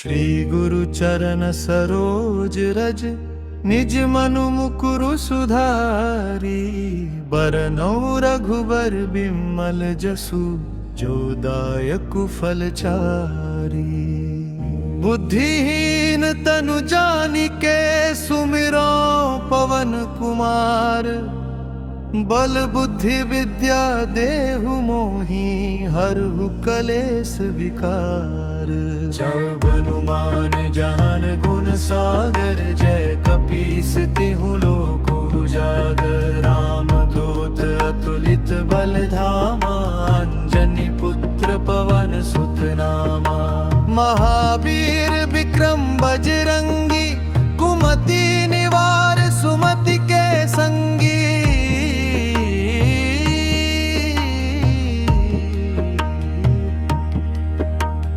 श्री गुरु चरण सरोज रज निज मनु मुकुरु सुधारी। बरनौ रघुबर बिमल जसु जो दायकु फलचारी। बुद्धिहीन तनु जानिके सुमिरो पवन कुमार। बल बुद्धि विद्या देहु मोहि हरहु कलेस विकार। जब हनुमान ज्ञान गुण सागर जय कपीस तिहु लोक उजागर। राम दूत अतुलित बल धामा अंजनी पुत्र पवन सुत नामा। महावीर विक्रम बजरंगी कुमति निवार सुमति के संगी।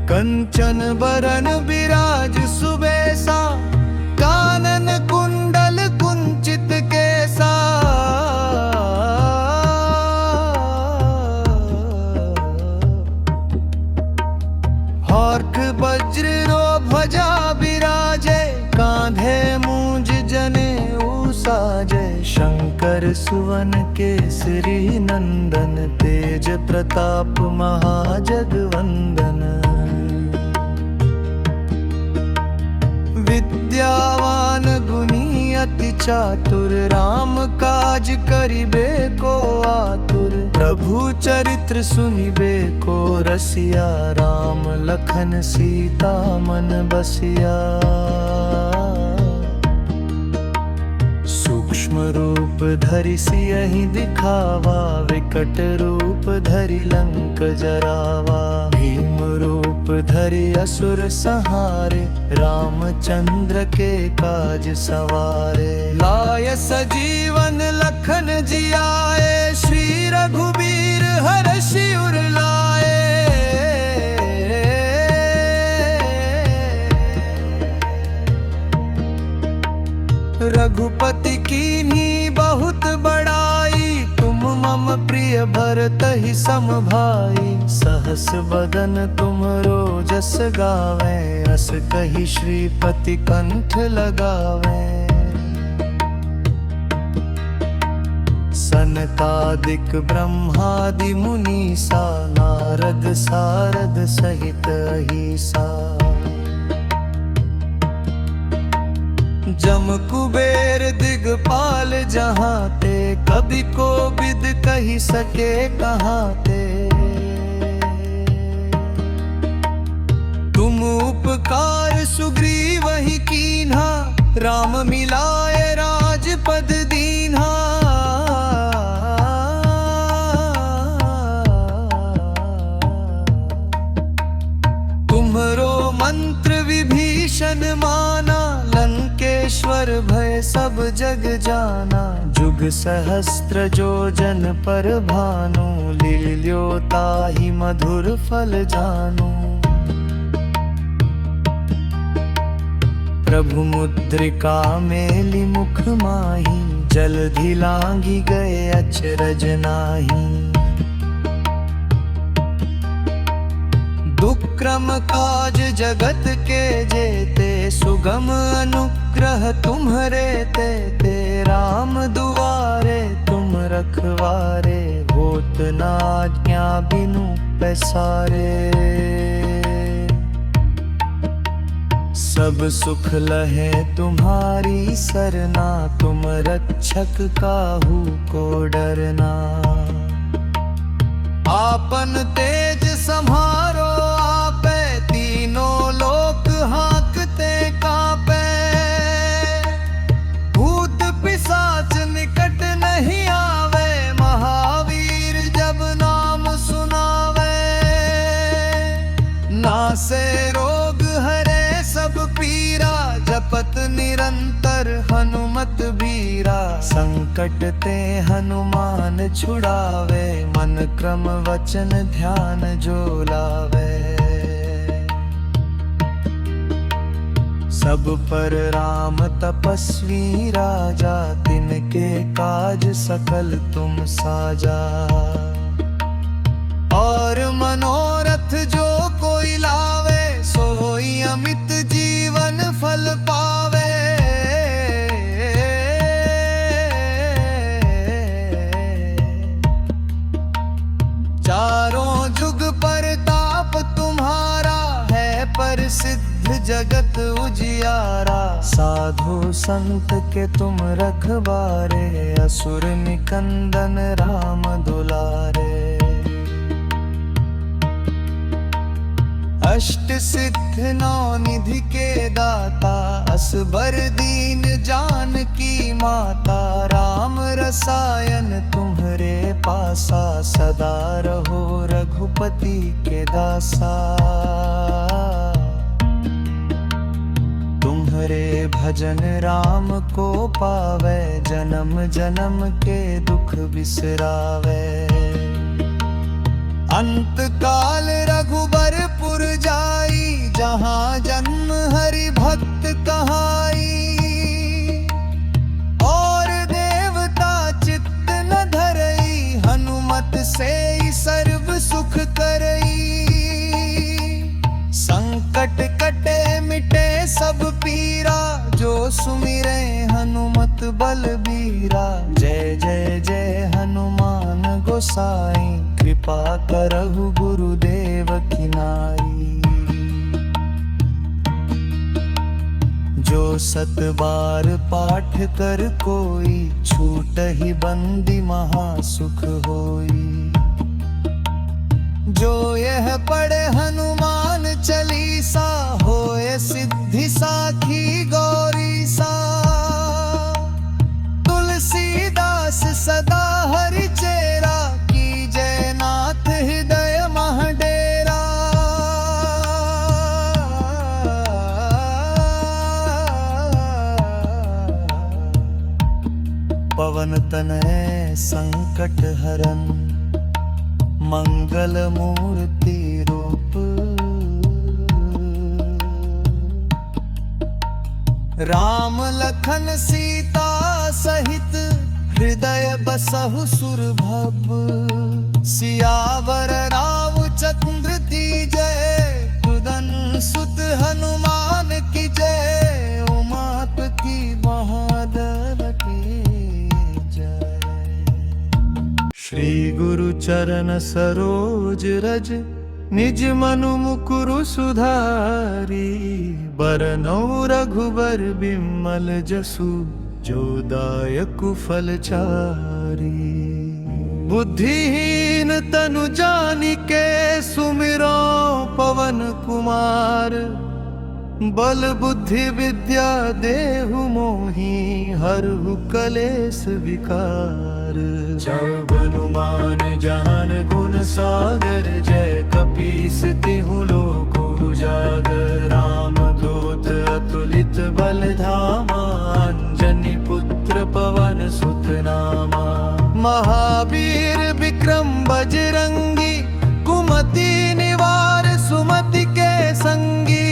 कंचन बरन बिराज सुबेसा कानन कुंडल कुंचित केसा। हर्ष वज्र रो ध्वजा बिराजे कांधे मूंज जनेऊ साजे। शंकर सुवन केसरी नंदन तेज प्रताप महाजगवंदन। विद्यावान गुणी अति चातुर राम काज करिबे को आतुर। प्रभु चरित्र सुनिबे को रसिया राम लखन सीता मन बसिया। सूक्ष्म रूप धरि सियहि दिखावा विकट रूप धरि लंक जरावा। भीम रूप धरि असुर संहारे रामचंद्र के काज सवारे। लाय सजीवन लखन जियाए श्री रघुबीर हरषि उर लाए। रघुपति कीन्ही बहुत बड़ाई तुम मम प्रिय भरतहि सम भाई। सहस बदन तुमरो जस गावें अस कहि श्रीपति कंठ लगावें। सनकादिक ब्रह्मादि मुनीसा नारद सारद सहित अहिसा। जम कुबेर दिगपाल जहाँ ते कभी को विद कही सके कहाँ ते। तुम उपकार सुग्रीव ही कीन्हा राम मिलाए राजपद दीन्हा। तुम्हरो मंत्र विभीषण माना लंकेश्वर भय सब जग जाना। जुग सहस्त्र जो जन पर भानु लील्यो ताहि मधुर फल जानू। प्रभु मुद्रिका मेलि मुख माही जलधि लांघि गए अचरज नाही। दुक्रम काज जगत के जेते सुगम अनुग्रह तुम्हरे ते। राम दुआरे तुम रखवारे होत न आज्ञा बिनु पैसारे। सब सुख लहे तुम्हारी सरना तुम रक्षक काहू को डरना। आपन तेज सम्हारो आपे तीनों लोक हाँकते कांपे। भूत पिशाच निकट नहीं आवे महावीर जब नाम सुनावे। नासे रोग हरे सब पीरा जपत निरंतर हनुमत बीरा। संकट ते हनुमान छुड़ावे मन क्रम वचन ध्यान जो लावे। सब पर राम तपस्वी राजा तिनके काज सकल तुम साजा। और मनोरथ जो कोई लावे सोई अमित जीवन फल पावे। चारों जुग परताप तुम्हारा है, प्रसिद्ध जगत उजियारा। साधु संत के तुम रखवारे, असुर निकंदन राम दुलारे। अष्ट सिद्ध नौ निधि के दाता, असबर दीन जानकी माता। राम रसायन तुम्हरे पासा, सदा रहो रघुपति के दासा। तुम्हरे भजन राम को पावे, जन्म जन्म के दुख बिसरावे। अंत काल रघुबरपुर जाई, जहाँ जन्म हरि भक्त कहाई। और देवता चित्त न धरई, हनुमत से सर्व सुख करई। संकट कटे मिटे सब पीरा, जो सुमिरे हनुमत बलबीरा। जय जय जय हनुमान गोसाई, कृपा करहु गुरुदेव की नाई। जो सत बार पाठ कर कोई, छूटहि बंदी महासुख होई। जो यह पढ़े हनुमान चालीसा, होए सिद्धि साखी गौरी सा। तुलसीदास सदा हरि चेरा, कीजय नाथ हृदय मह डेरा। पवन तनय संकट हरन, मंगल मूर्ति रूप। राम लखन सीता सहित, हृदय बसहु सुरभब। सियावर रामचंद्र की जय, कुदन सुत हनुमान की जय। उमापति महादेव की जय। श्री गुरु चरण सरोज रज, निज मनु मुकुरु सुधारी। बरनौ रघुबर बिमल जसु, जो दायक फलचारी। बुद्धिहीन तनु जानिके, सुमिरो पवन कुमार। बल बुद्धि विद्या देहु मोहि, हरहु कलेस विकार। जब हनुमान ज्ञान गुण सागर, जय कपीस तिहु लोक उजागर। राम दूत अतुलित बल धामा, अंजनी पुत्र पवन सुत नामा। महावीर विक्रम बजरंगी, कुमति निवार सुमति के संगी।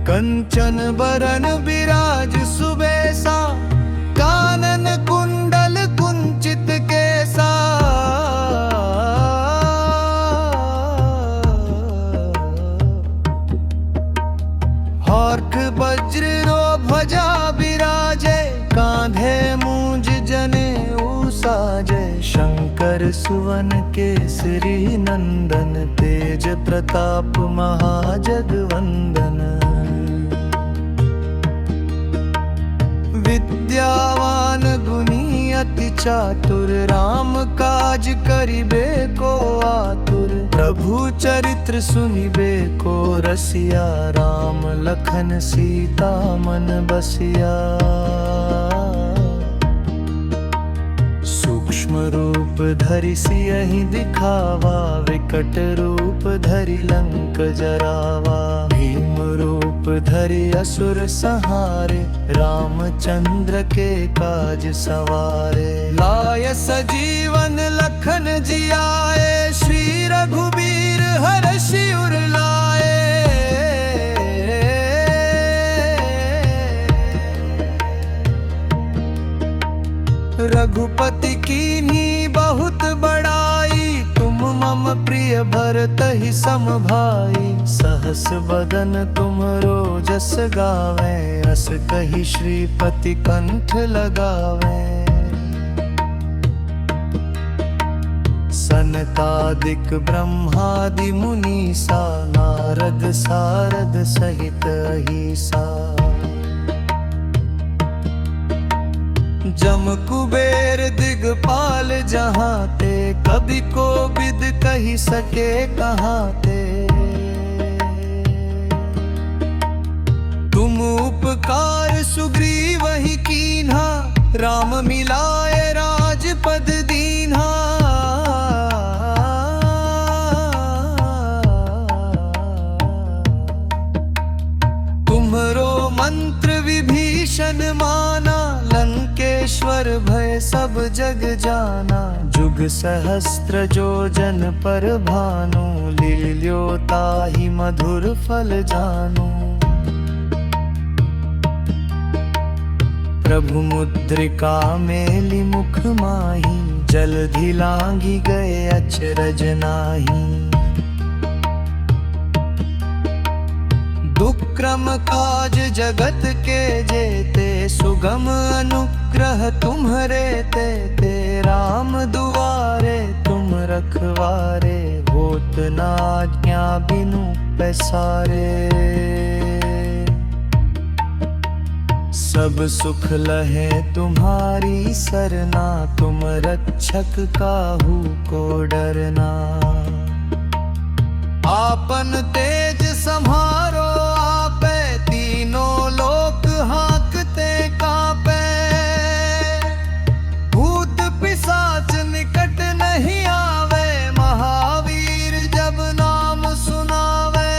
कंचन बरन विराज सुबेसा, कानन कुंडल कुंचित केसा। हर्ष वज्र रो ध्वजा विराजे, कांधे मूंज जनेऊ साजे। शंकर सुवन केसरी नंदन, तेज प्रताप महाजगवंदन। विद्यावान गुणी अति चातुर, राम काज करिबे को आतुर। प्रभु चरित्र सुनिबे को रसिया, राम लखन सीता मन बसिया। सूक्ष्म रूप धरि सियहि दिखावा, विकट रूप धरि लंक जरावा। भीम रूप धरि असुर संहारे, रामचंद्र के काज सवारे। लाय सजीवन लखन जियाए, श्री रघुबीर हरषि उर लाए। रघुपति कीन्ही बहुत बड़ाई, भरत ही सम भाई। सहस बदन तुमरो जस गावे, अस कही श्रीपति कंठ लगावे। सनकादिक ब्रह्मादि मुनीसा, नारद सारद सहित अहिसा। जम कुबेर दिगपाल जहाँ ते, कभी को विद कही सके कहाँ ते। तुम उपकार सुग्रीव ही कीन्हा, राम मिलाए राजपद दीन्हा। तुम्हरो मंत्र विभीषण माना, लंकेश्वर भय सब जग जाना। जुग सहस्त्र जो जन पर भानु, लील्यो ताहि मधुर फल जानू। प्रभु मुद्रिका मेलि मुख माही, जलधि लांघि गए अचरज नाही। दुष्क्रम काज जगत के जेते, सुगम अनुग्रह तुम्हरे ते। राम दुआरे तुम रखवारे, होत न आज्ञा बिनु पैसारे। सब सुख लहे तुम्हारी सरना, तुम रक्षक काहू को डरना। आपन तेज सम्हारो आपे, तीनों लोक हाँकते कांपे। भूत पिशाच निकट नहीं आवे, महावीर जब नाम सुनावे।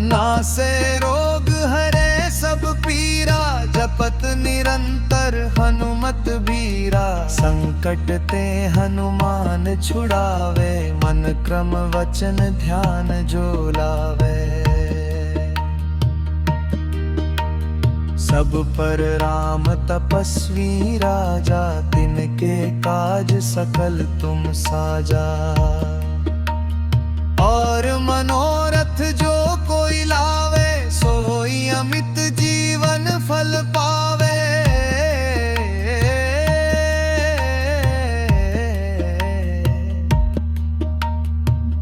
नासे रोग हरे सब पीरा, जपत निरंतर हनुमत बीरा। संकट ते हनुमान छुड़ावे, मन क्रम वचन ध्यान जो लावे। सब पर राम तपस्वी राजा, तिनके काज सकल तुम साजा। और मनोरथ जो कोई लावे, सोई अमित जीवन फल पावे।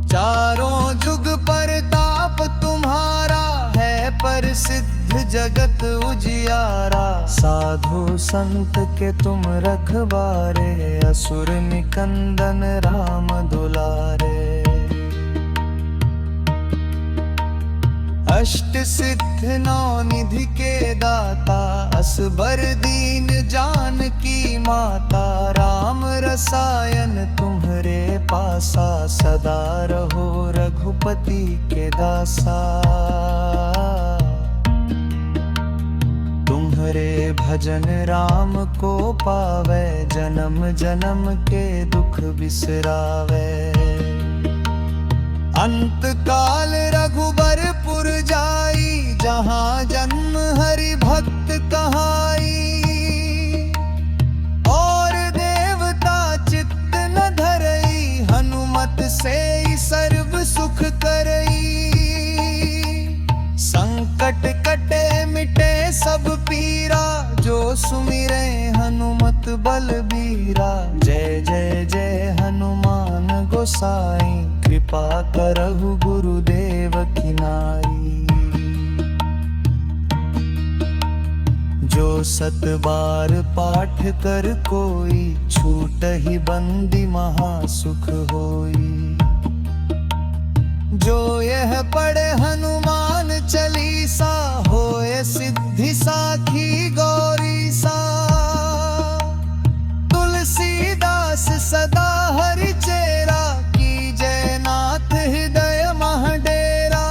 चारों जुग परताप तुम्हारा, है प्रसिद्ध जगत उजियारा। साधु संत के तुम रखवारे, असुर निकंदन राम दुलारे। अष्ट सिद्ध नौ निधि के दाता, असबर दीन जानकी माता। राम रसायन तुम्हरे पासा, सदा रहो रघुपति के दासा। तुम्हरे भजन राम को पावे, जन्म जन्म के दुख बिसरावे। अंत काल रघुबरपुर जाई, जहाँ जन्म हरि भक्त कहाई। और देवता चित्त न धरई, हनुमत से सर्व सुख करई। संकट कटे मिटे सब पीरा, जो सुमिरे हनुमत बलबीरा। जय जय जय हनुमान गोसाई, कृपा करहु गुरुदेव की नाई। जो सत बार पाठ कर कोई, छूट ही बंदी महासुख होई। जो यह पढ़े हनुमान चालीसा, होए सिद्धि साखी गौरी सा। तुलसीदास सदा हरि चेरा, की जय नाथ हृदय मह डेरा।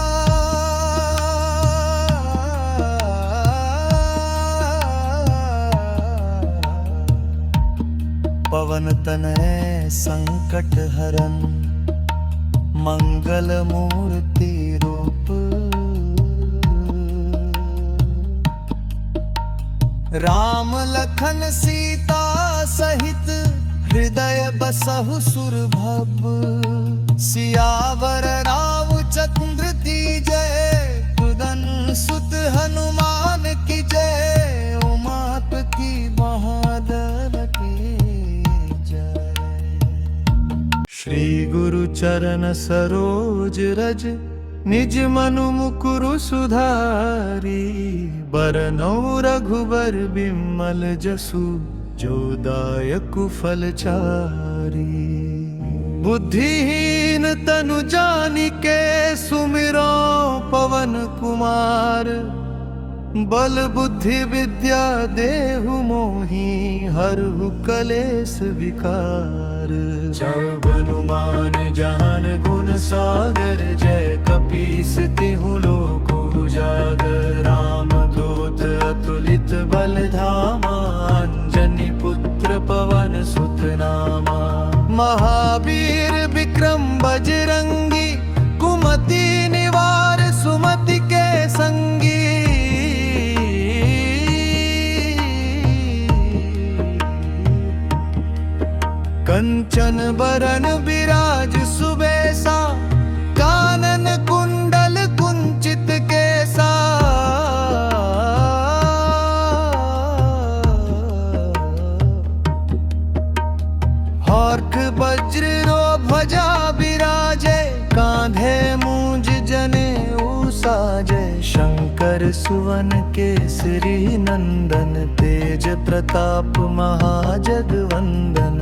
पवन तनय संकट हरन, मंगल मूर्ति रूप। राम लखन सीता सहित, हृदय बसहु सुरभब सियावर रामचंद्र की जय। कुदन सुत हनुमान की जय। उमाप की बहादुर की जय। श्री गुरु चरण सरोज रज निज मनु मुकुरु सुधारी। बरनौ रघुबर बिमल जसु जो दायकु फलचारी। बुद्धिहीन तनु जानिके सुमिरो पवन कुमार। बल बुद्धि विद्या देहु मोहि हरहु कलेस विकार। जब हनुमान ज्ञान गुण सागर जय कपीस तिहु लोक उजागर। राम दूत अतुलित बल धामा अंजनी पुत्र पवन सुत नामा। महावीर विक्रम बजरंगी कुमति निवार सुमति के संगी। कंचन बरन विराज सुबेसा कानन कुंडल कुंचित केसा। हर्ष वज्र रो ध्वजा विराजे कांधे मूंज जनेऊ साजे। शंकर सुवन केसरी नंदन तेज प्रताप महाजगवंदन।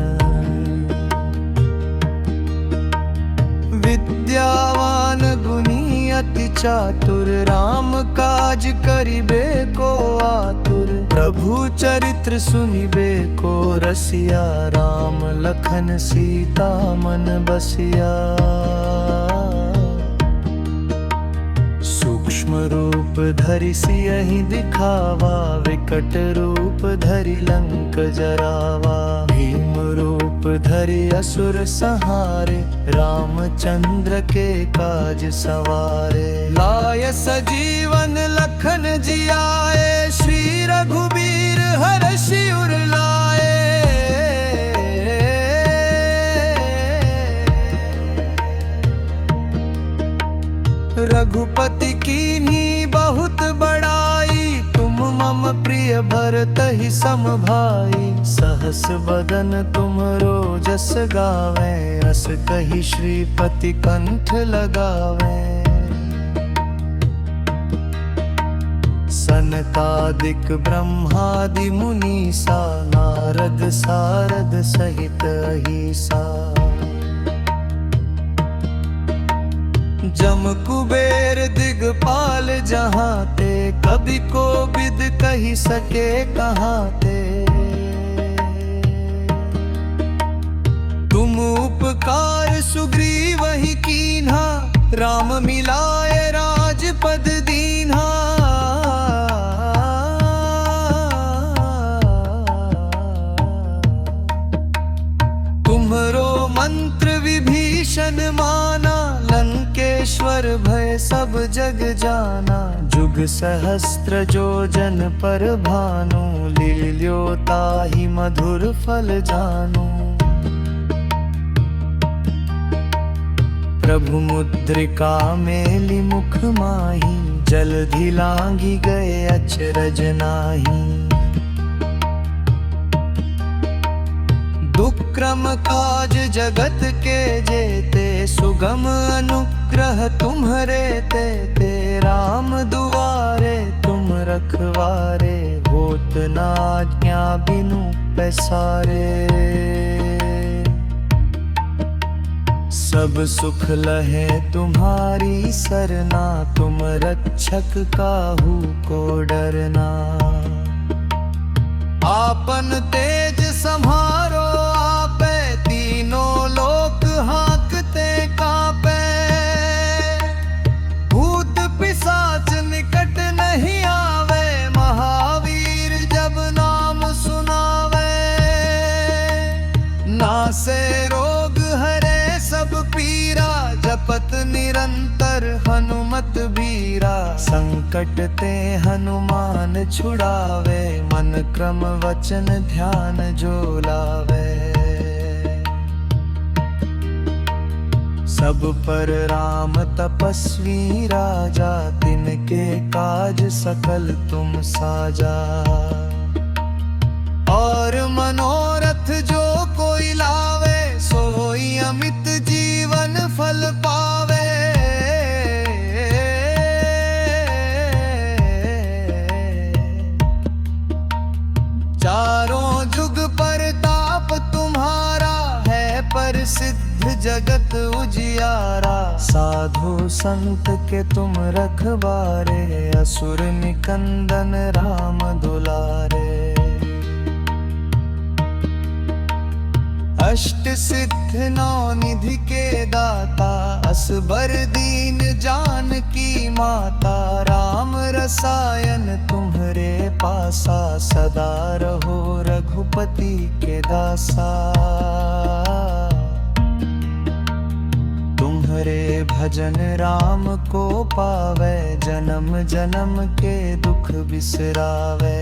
विद्यावान गुणी अति चातुर राम काज करिबे को आतुर। प्रभु चरित्र सुनिबे को रसिया राम लखन सीता मन बसिया। सूक्ष्म रूप धरि सियहि दिखावा विकट रूप धरि लंक जरावा। भीम रूप धरि असुर संहारे रामचंद्र के काज सवारे। लाय सजीवन लखन जियाए श्री रघुबीर हरषि उर लाए। रघुपति कीन्ही बहुत बड़ाई तुम मम प्रिय भरतहि सम भाई। सहस बदन तुमरो जस गावे अस कहि श्रीपति कंठ लगावे। सनकादिक ब्रह्मादि मुनीसा नारद सारद सहित अहिसा। जम कुबेर दिगपाल जहाँ ते कभी को विद कही सके कहाँ ते। तुम उपकार सुग्रीव ही कीन्हा राम मिलाए राजपद दीन्हा। तुम्हरो मंत्र विभीषण माना लंकेश्वर भय सब जग जाना। जुग सहस्त्र जो जन पर भानु लील्यो ताहि मधुर फल जानू। प्रभु मुद्रिका मेलि मुख माही जलधि लांघि गए अचरज नाही। दुष्क्रम काज जगत के जेते सुगम अनुग्रह तुम्हरे ते। राम दुआरे तुम रखवारे होत न आज्ञा बिनु पैसारे। सब सुख लहे तुम्हारी सरना तुम रक्षक काहू को डरना। आपन तेज सम्हारो आपे तीनों लोक हाँकते कांपे। भूत पिशाच निकट नहीं आवे महावीर जब नाम सुनावे। नासे रोग हरे सब पीरा जपत निरंतर हनुमत बीरा। संकट ते हनुमान छुड़ावे मन क्रम वचन ध्यान जो लावे। सब पर राम तपस्वी राजा, तिनके काज सकल तुम साजा। और मनोरथ जो कोई लावे, सोई अमित जीवन फल पावे। चारों जुग परताप तुम्हारा, है प्रसिद्ध जगत उजियारा। साधु संत के तुम रखवारे, असुर निकंदन राम दुलारे। अष्ट सिद्ध नौ निधि के दाता, असबर दीन जानकी माता। राम रसायन तुम्हरे पासा, सदा रहो रघुपति के दासा। तुम्हरे भजन राम को पावे, जन्म जन्म के दुख बिसरावे।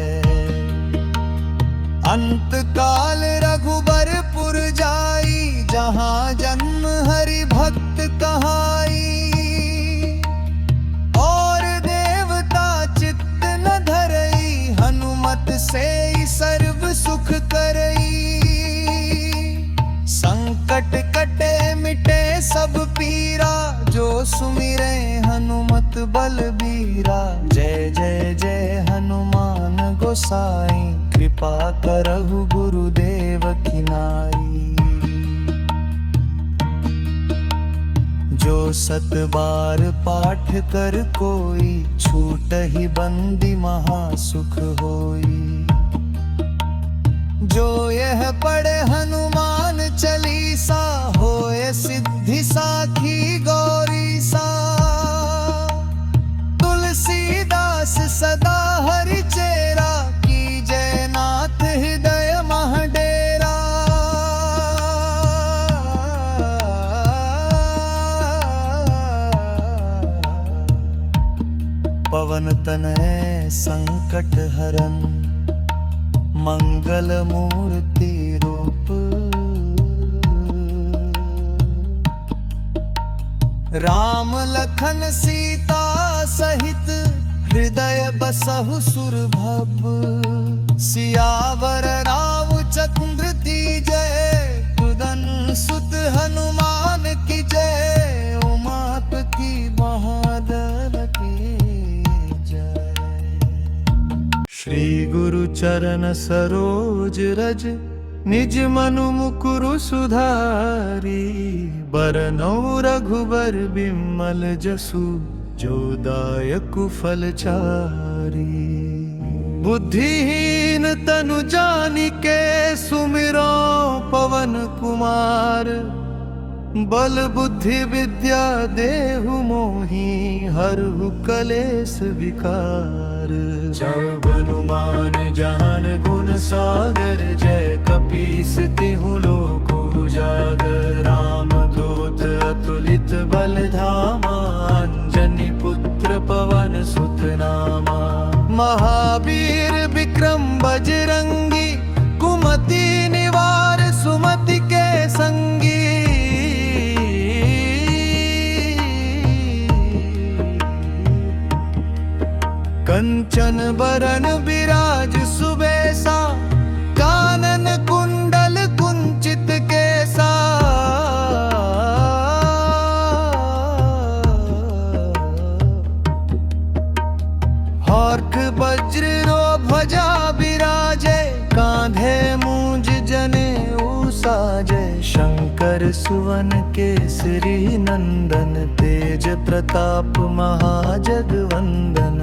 अंत काल रघुबरपुर जाई, जहाँ जन्म हरि भक्त कहाई। और देवता चित्त न धरई, हनुमत से सर्व सुख करई। संकट कटे मिटे सब पीरा, जो सुमिरे हनुमत बलबीरा। जय जय जय हनुमान गोसाई, कृपा करहु गुरुदेव की नाई। जो सत बार पाठ कर कोई, छूटहि बंदी महासुख होई। जो यह पढ़े हनुमान चालीसा, होए सिद्धि साखी गौरीसा। तुलसीदास सदा हरि चेरा, कीजय नाथ हृदय मह डेरा। पवन तनय संकट हरन, मंगल मूर्ति रूप। राम लखन सीता सहित, हृदय बसहु सुरभब। सियावर रामचंद्र की जय, कुदन सुत हनुमान की जय। उमापति महादेव की जय। श्री गुरु चरण सरोज रज, निज मनु मुकुरु सुधारी। बरनउँ रघुबर बिमल जसु, जो दायक फल चारी। बुद्धिहीन तनु जानिके, सुमिरो पवन कुमार। बल बुद्धि विद्या देहु मोहि, हरहु कलेस विकार। जब हनुमान ज्ञान गुण सागर, जय कपीस तिहु लोक उजागर। राम दूत अतुलित बल धामा, अंजनी पुत्र पवन सुत नामा। महावीर विक्रम बजरंगी, कुमति निवार सुमति के संगी। कंचन बरन बिराज सुबेसा, कानन कुंडल कुंचित केसा। हर्ष वज्र रो ध्वजा बिराजे, कांधे मूंज जनेऊ साजे। शंकर सुवन केसरी नंदन, तेज प्रताप महाजगवंदन।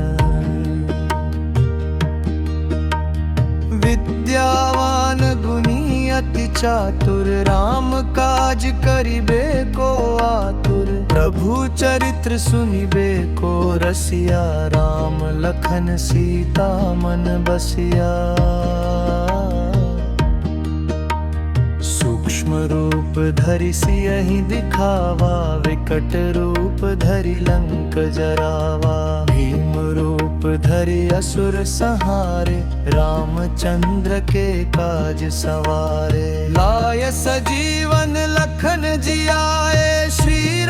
विद्यावान गुणी अति चातुर, राम काज करिबे को आतुर। प्रभु चरित्र सुनिबे को रसिया, राम लखन सीता मन बसिया। सूक्ष्म रूप धरि सियहि दिखावा, विकट रूप धरि लंक जरावा। भीम रूप धरि असुर संहारे, रामचंद्र के काज सवारे। लाय सजीवन लखन जियाए, श्री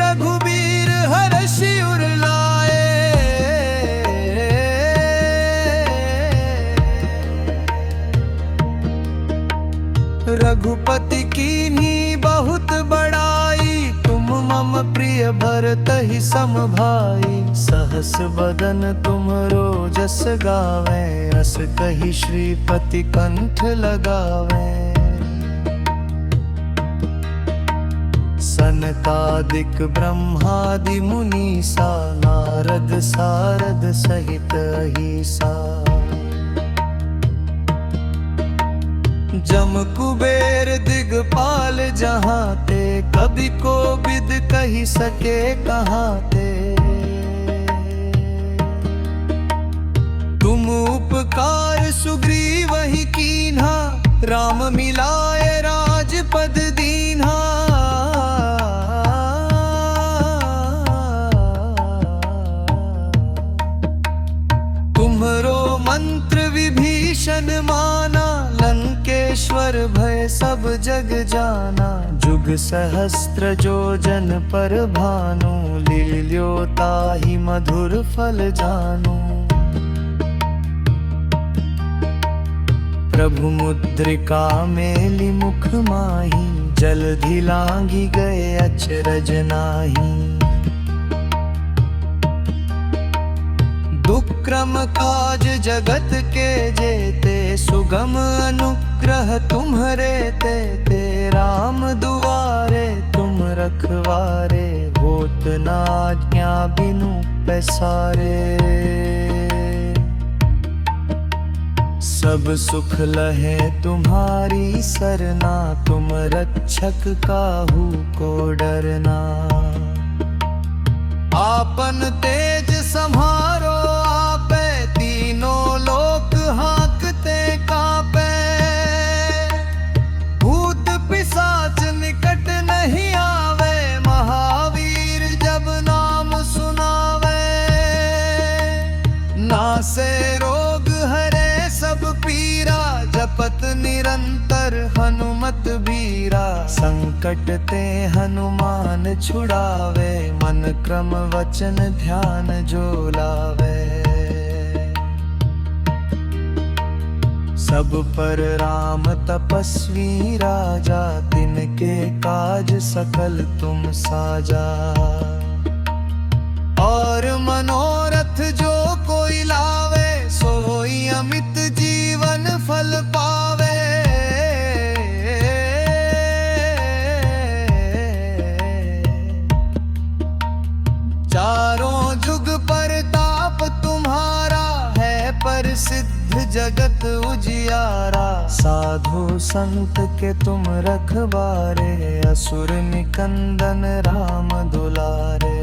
रघुपति कीन्ही बहुत बड़ाई, तुम मम प्रिय भरत ही सम भाई। सहस बदन तुमरो जस गावे, अस कहि श्रीपति कंठ लगावे। सनकादिक ब्रह्मादि मुनीसा, नारद सारद सहित अहिसा। जम कुबेर दिगपाल जहाँ ते, कभी को विद कही सके कहाँ ते। तुम उपकार सुग्रीव ही कीन्हा, राम मिलाए राजपद दीन्हा। तुम्हरो मंत्र विभीषण माना, लंकेश्वर भय सब जग जाना। जुग सहस्त्र जो जन पर भानु, लील्यो ताहि मधुर फल जानू। प्रभु मुद्रिका मेलि मुख माही, जलधि लांघि गए अचरज नाही। दुष्क्रम काज जगत के जेते, सुगम अनुग्रह तुम्हरे ते। राम दुआरे तुम रखवारे, होत न आज्ञा बिनु पैसारे। सब सुख लहे तुम्हारी सरना, तुम रक्षक काहू को डरना। आपन तेज सम्हारो आपे, तीनों लोक हाँकते कांपे। भूत पिशाच निकट नहीं आवे, महावीर जब नाम सुनावे। नासे रोग हरे सब पीरा, जपत निरंतर हनुमत बीरा। संकट ते हनुमान छुड़ावे, मन क्रम वचन ध्यान जो लावे। सब पर राम तपस्वी राजा, तिनके काज सकल तुम साजा। और मनोरथ जो कोई लावे, सोई अमित जीवन फल पावे। चारों जुग परताप तुम्हारा, है प्रसिद्ध जगत उजियारा। साधु संत के तुम रखवारे, असुर निकंदन राम दुलारे।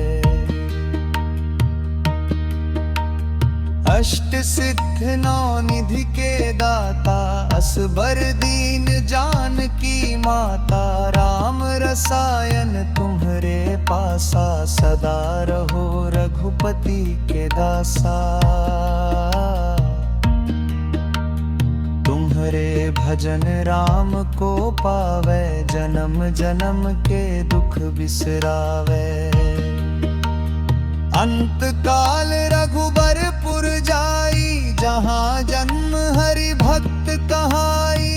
अष्ट सिद्ध नौ निधि के दाता, असबर दीन जानकी माता। राम रसायन तुम्हरे पासा, सदा रहो रघुपति के दासा। तुम्हरे भजन राम को पावे, जन्म जन्म के दुख बिसरावे। अंत काल रघुबरपुर जाई, जहाँ जन्म हरि भक्त कहाई।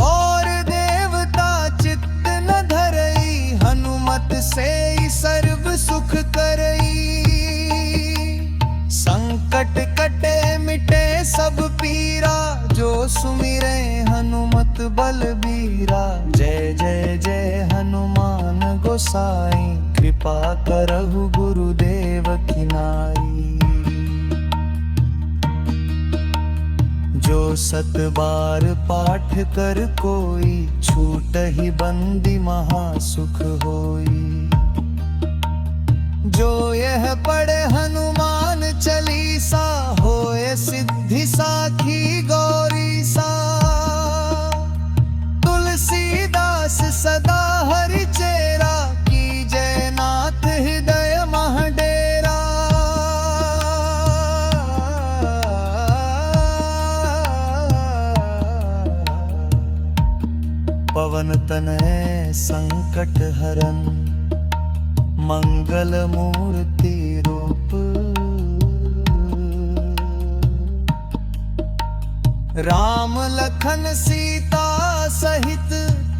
और देवता चित्त न धरई, हनुमत से सर्व सुख करई। संकट कटे मिटे सब पीरा, जो सुमिरे हनुमत बलबीरा। जय जय जय हनुमान गोसाई, कृपा करहु गुरुदेव की नाई। जो सत बार पाठ कर कोई, छूट ही बंदी महासुख होई। जो यह पढ़े हनुमान चालीसा, होए सिद्धि साखी गौरी सा। तुलसीदास सदा हरि चेरा, की जय नाथ हृदय मह डेरा। पवन तनय संकट हरन, मंगल मूर्ति रूप। राम लखन सीता सहित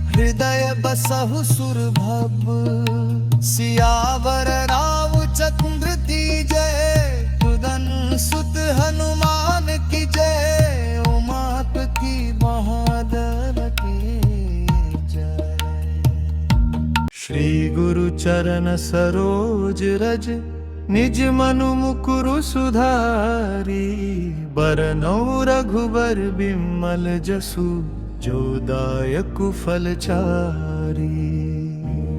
हृदय बसहु सुरभप। सियावर रामचंद्र की जय, तुदन सुत हनुमान की जय, उमापति महादेव की जय। श्री गुरु चरण सरोज रज, निज मनु मुकुरु सुधारी। बरनौ रघुबर बिमल जसु, जो दायकु फलचारी।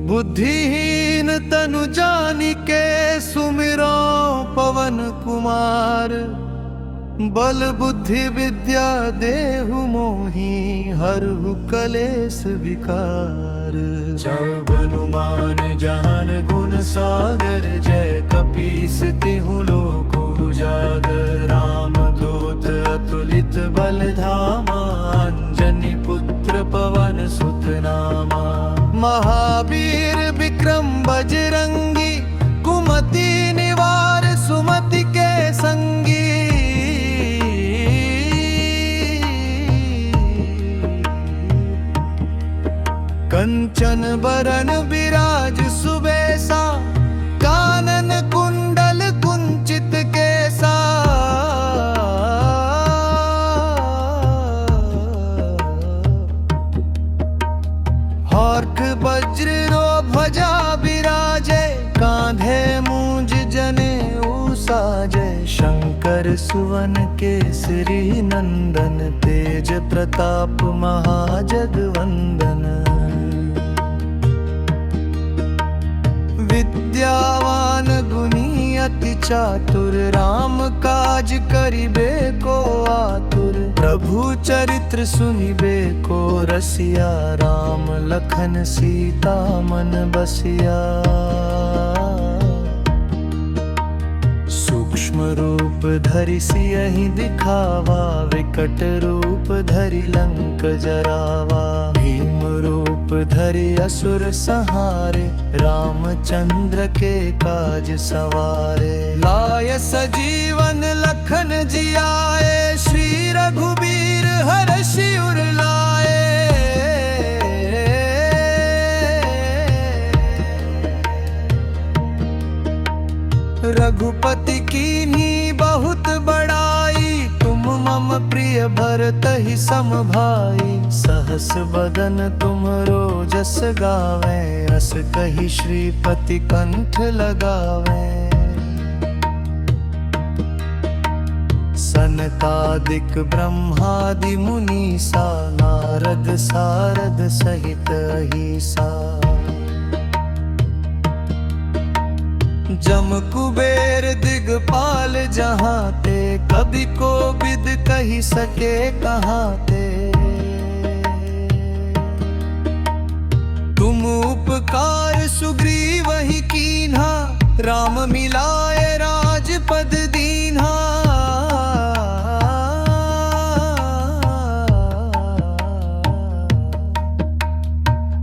बुद्धिहीन तनु जानिके, सुमिरो पवन कुमार। बल बुद्धि विद्या देहु मोहि, हरहु कलेस विकार। जब हनुमान ज्ञान गुण सागर, जय कपीस तिहु लोक उजागर। राम दूत अतुलित बल धामा, अंजनी पुत्र पवन सुत नामा। महावीर विक्रम बजरंगी, कुमति निवार सुमति के संगी। कंचन बरन विराज सुबेसा, कानन कुंडल कुंचित केसा। हर्ष वज्र रो ध्वजा विराजे, कांधे मूंज जनेऊ साजे। शंकर सुवन केसरी नंदन, तेज प्रताप महाजगवंदन। विद्यावान गुणी अति चातुर, राम काज करिबे को आतुर। प्रभु चरित्र सुनिबे को रसिया, राम लखन सीता मन बसिया। सूक्ष्म रूप धरि सियहि दिखावा, विकट रूप धरि लंक जरावा। भीम रूप धरि असुर संहारे, रामचंद्र के काज सवारे। लाय सजीवन लखन जियाए, श्री रघुबीर हरषि उर लाए। रघुपति कीन्ही बहुत बड़ाई, तुम मम प्रिय भरतहि सम भाई। सहस बदन तुमरो जस गावें, अस कहि श्रीपति कंठ लगावें। सनकादिक ब्रह्मादि मुनीसा, नारद सारद सहित अहिसा। जम कुबेर दिगपाल जहाँ ते, कवि को विद कही सके कहाँ ते। तुम उपकार सुग्रीव ही कीन्हा, राम मिलाए राजपद दीन्हा।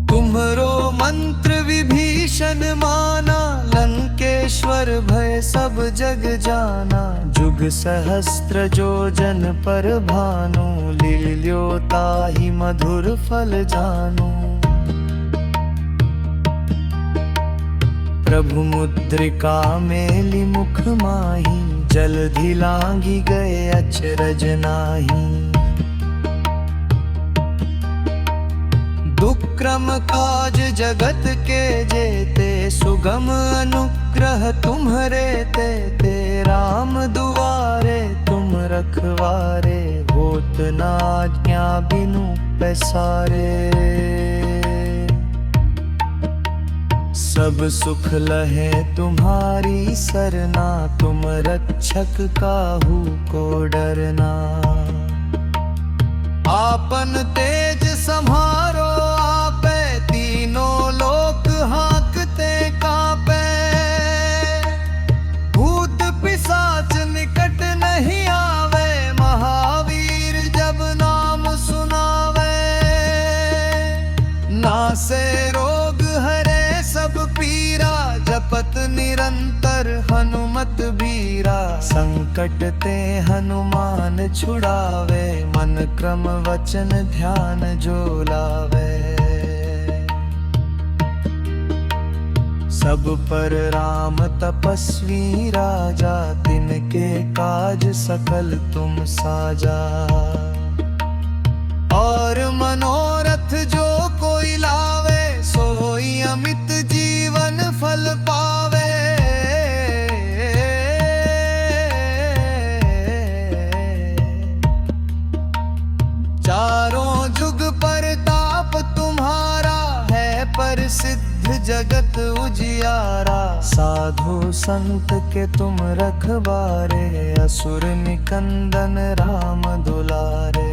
तुम्हरो मंत्र विभीषण माना, लंकेश्वर भय सब जग जाना। जुग सहस्त्र जो जन पर भानु, लील्यो ताहि मधुर फल जानू। प्रभु मुद्रिका मेलि मुख माही, जलधि लांघि गए अचरज नाही। दुष्क्रम काज जगत के जेते, सुगम अनुग्रह तुम्हरे ते। राम दुआरे तुम रखवारे, होत न आज्ञा बिनु पैसारे। सब सुख लहे तुम्हारी सरना, तुम रक्षक काहू को डरना। आपन तेज सम्हारो आपे, तीनों लोक हाँकते कांपे। भूत पिशाच निकट नहीं आवे, महावीर जब नाम सुनावे। नासे रोग हरे सब पीरा, जपत निरंतर हनुमत हनुमत बीरा। संकट ते हनुमान छुड़ावे, मन क्रम वचन ध्यान जो लावे। सब पर राम तपस्वी राजा, तिनके काज सकल तुम साजा। और मनोरथ जो कोई लावे, सोई अमित जीवन फल पावे। चारों जुग परताप तुम्हारा, है प्रसिद्ध जगत उजियारा। साधु संत के तुम रखवारे, असुर निकंदन राम दुलारे।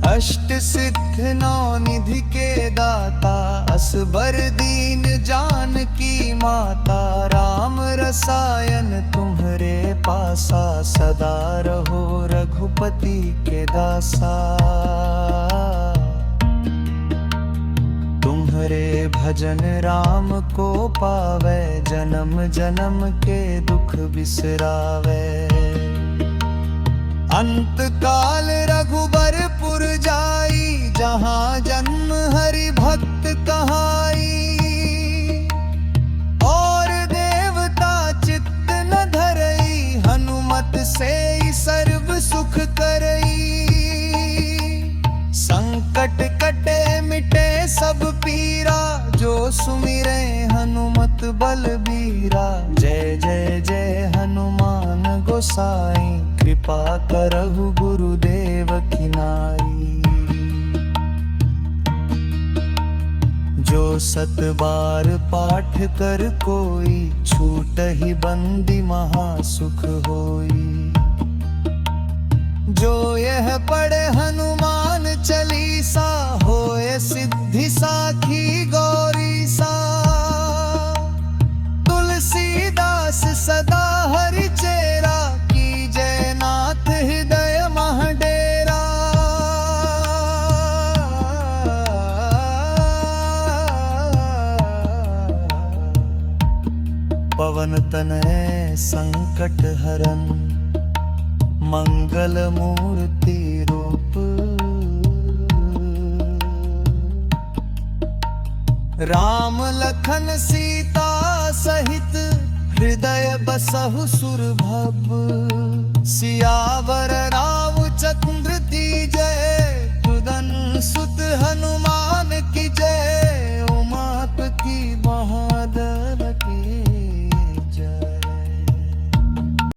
अष्ट सिद्ध नौ निधि के दाता, असबर दीन जानकी माता। राम रसायन तुम्हरे पासा, सदा रहो रघुपति के दासा। तुम्हरे भजन राम को पावे, जन्म जन्म के दुख बिसरावे। अंत काल रघुबरपुर जाई, जहाँ जन्म हरि भक्त कहाई। और देवता चित्त न धरई, हनुमत से सर्व सुख करई। संकट कटे मिटे सब पीरा, जो सुमिरे हनुमत बलबीरा। जय जय जय हनुमान गोसाई, कृपा करहु गुरुदेव की नाई। जो सत बार पाठ कर कोई, छूटहि बंदी महासुख होई। जो यह पढ़े हनुमान चालीसा, होए सिद्धि साखी गौरीसा। तुलसीदास सदा हरि चेरा, कीजे नाथ हृदय मह डेरा। पवन तनय संकट हरन, मंगल मूर्ति रूप। राम लखन सीता सहित, हृदय बसहु सुरभब। सियावर रामचंद्र की जय, तुदन सुत हनुमान